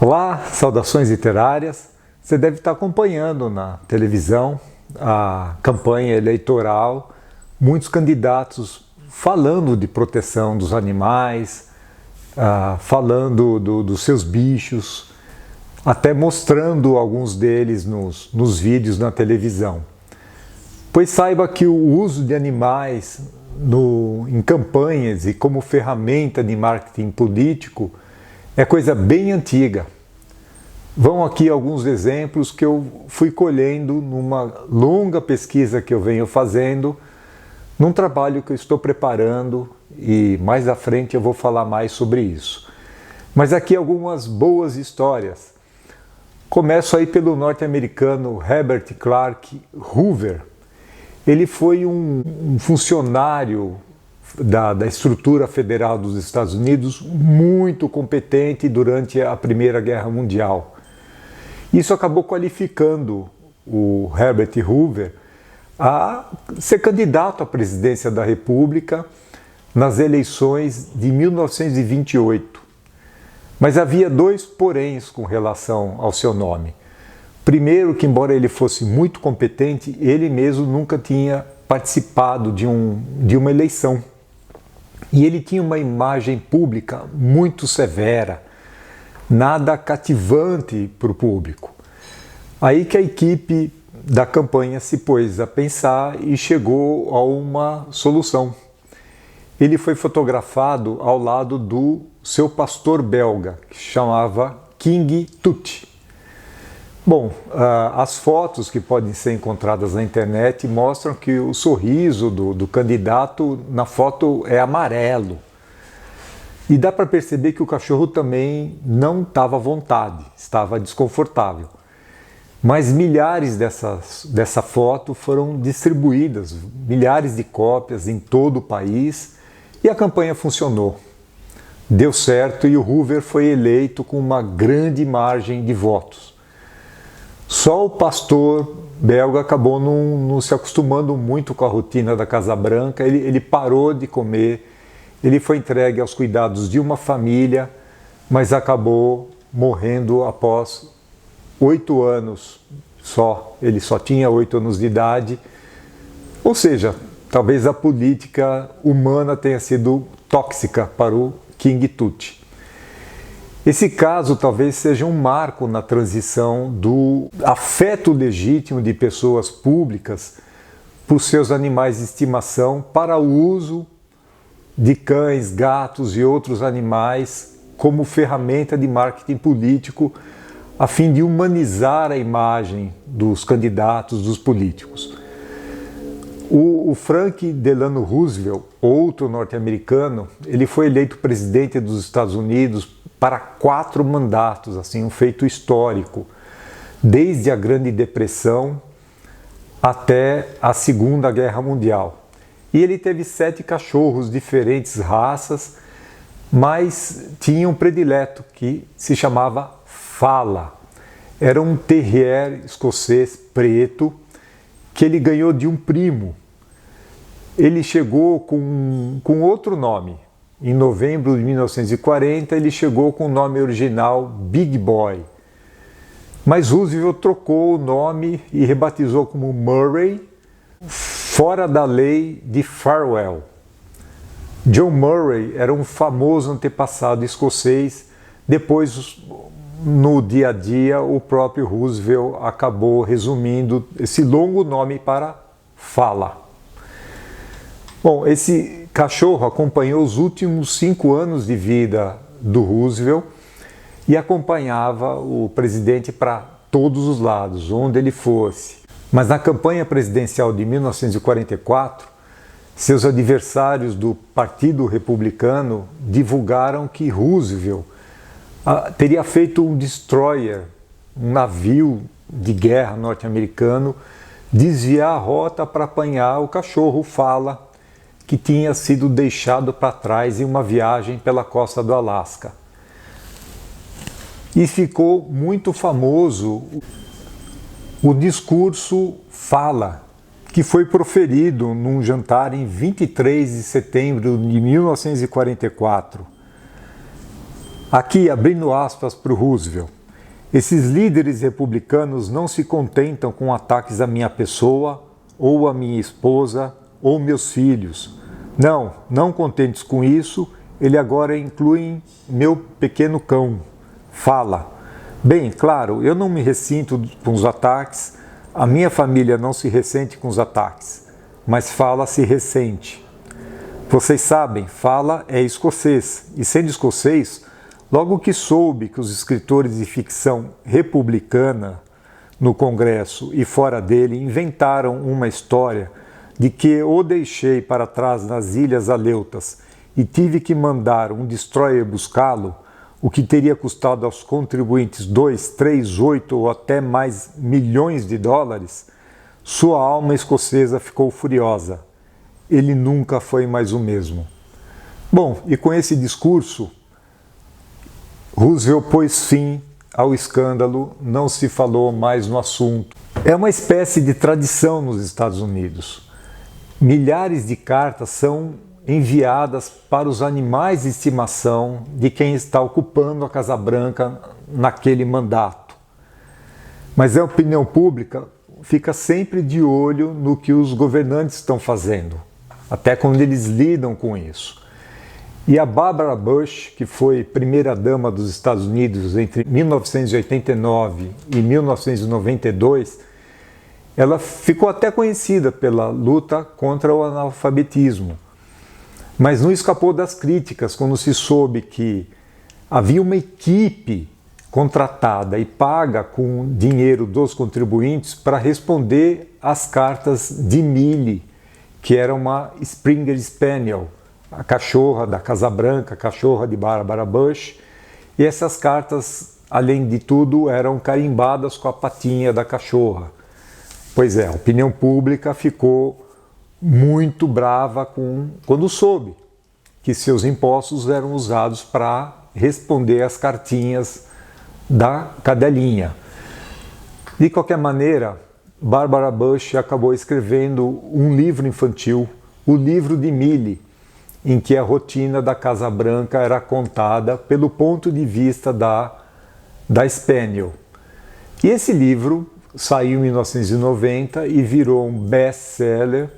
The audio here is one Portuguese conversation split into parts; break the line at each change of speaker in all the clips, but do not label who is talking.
Olá, saudações literárias. Você deve estar acompanhando na televisão a campanha eleitoral, muitos candidatos falando de proteção dos animais, falando dos seus bichos, até mostrando alguns deles nos vídeos na televisão. Pois saiba que o uso de animais em campanhas e como ferramenta de marketing político é coisa bem antiga. Vão aqui alguns exemplos que eu fui colhendo numa longa pesquisa que eu venho fazendo, num trabalho que eu estou preparando e mais à frente eu vou falar mais sobre isso. Mas aqui algumas boas histórias. Começo aí pelo norte-americano Herbert Clark Hoover. Ele foi um funcionário da estrutura federal dos Estados Unidos muito competente durante a Primeira Guerra Mundial. Isso acabou qualificando o Herbert Hoover a ser candidato à presidência da República nas eleições de 1928. Mas havia dois poréns com relação ao seu nome. Primeiro, que embora ele fosse muito competente, ele mesmo nunca tinha participado de uma eleição. E ele tinha uma imagem pública muito severa, nada cativante para o público. Aí que a equipe da campanha se pôs a pensar e chegou a uma solução. Ele foi fotografado ao lado do seu pastor belga, que se chamava King Tut. Bom, as fotos que podem ser encontradas na internet mostram que o sorriso do candidato na foto é amarelo. E dá para perceber que o cachorro também não estava à vontade, estava desconfortável. Mas milhares dessa foto foram distribuídas, milhares de cópias em todo o país, e a campanha funcionou. Deu certo e o Hoover foi eleito com uma grande margem de votos. Só o pastor belga acabou não se acostumando muito com a rotina da Casa Branca, ele parou de comer, ele foi entregue aos cuidados de uma família, mas acabou morrendo após 8 anos só. Ele só tinha 8 anos de idade, ou seja, talvez a política humana tenha sido tóxica para o King Tut. Esse caso talvez seja um marco na transição do afeto legítimo de pessoas públicas por seus animais de estimação para o uso de cães, gatos e outros animais como ferramenta de marketing político a fim de humanizar a imagem dos candidatos, dos políticos. O Franklin Delano Roosevelt, outro norte-americano, ele foi eleito presidente dos Estados Unidos para 4 mandatos, assim, um feito histórico, desde a Grande Depressão até a Segunda Guerra Mundial. E ele teve 7 cachorros, diferentes raças, mas tinha um predileto que se chamava Fala. Era um terrier escocês preto que ele ganhou de um primo. Ele chegou com outro nome. Em novembro de 1940, ele chegou com o nome original Big Boy. Mas Roosevelt trocou o nome e rebatizou como Murray, fora da lei de Farwell. John Murray era um famoso antepassado escocês. Depois, no dia a dia, o próprio Roosevelt acabou resumindo esse longo nome para Fala. Bom, esse cachorro acompanhou os últimos 5 anos de vida do Roosevelt e acompanhava o presidente para todos os lados, onde ele fosse. Mas na campanha presidencial de 1944, seus adversários do Partido Republicano divulgaram que Roosevelt teria feito um destroyer, um navio de guerra norte-americano, desviar a rota para apanhar o cachorro Fala, que tinha sido deixado para trás em uma viagem pela costa do Alasca. E ficou muito famoso o discurso Fala, que foi proferido num jantar em 23 de setembro de 1944. Aqui, abrindo aspas para o Roosevelt, esses líderes republicanos não se contentam com ataques à minha pessoa, ou à minha esposa, ou meus filhos. Não contentes com isso, ele agora inclui meu pequeno cão. Fala. Bem, claro, eu não me ressinto com os ataques, a minha família não se ressente com os ataques, mas Fala se ressente. Vocês sabem, Fala é escocês, e sendo escocês, logo que soube que os escritores de ficção republicana no Congresso e fora dele inventaram uma história de que o deixei para trás nas Ilhas Aleutas e tive que mandar um destroyer buscá-lo, o que teria custado aos contribuintes 2, 3, 8 ou até mais milhões de dólares, sua alma escocesa ficou furiosa. Ele nunca foi mais o mesmo. Bom, e com esse discurso, Roosevelt pôs fim ao escândalo, não se falou mais no assunto. É uma espécie de tradição nos Estados Unidos. Milhares de cartas são enviadas para os animais de estimação de quem está ocupando a Casa Branca naquele mandato. Mas a opinião pública fica sempre de olho no que os governantes estão fazendo, até quando eles lidam com isso. E a Barbara Bush, que foi primeira-dama dos Estados Unidos entre 1989 e 1992, ela ficou até conhecida pela luta contra o analfabetismo. Mas não escapou das críticas quando se soube que havia uma equipe contratada e paga com dinheiro dos contribuintes para responder às cartas de Millie, que era uma Springer Spaniel, a cachorra da Casa Branca, a cachorra de Barbara Bush, e essas cartas, além de tudo, eram carimbadas com a patinha da cachorra. Pois é, a opinião pública ficou muito brava quando soube que seus impostos eram usados para responder às cartinhas da cadelinha. De qualquer maneira, Barbara Bush acabou escrevendo um livro infantil, O Livro de Millie, em que a rotina da Casa Branca era contada pelo ponto de vista da Spaniel. E esse livro saiu em 1990 e virou um best-seller,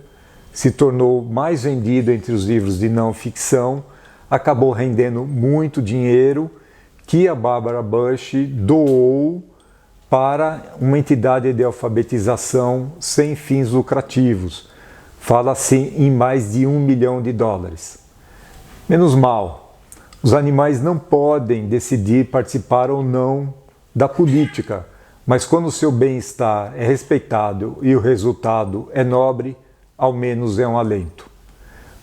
se tornou mais vendido entre os livros de não ficção, acabou rendendo muito dinheiro que a Barbara Bush doou para uma entidade de alfabetização sem fins lucrativos. Fala-se em mais de $1 milhão. Menos mal, os animais não podem decidir participar ou não da política, mas quando o seu bem-estar é respeitado e o resultado é nobre, ao menos é um alento.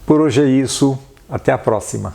Por hoje é isso, até a próxima.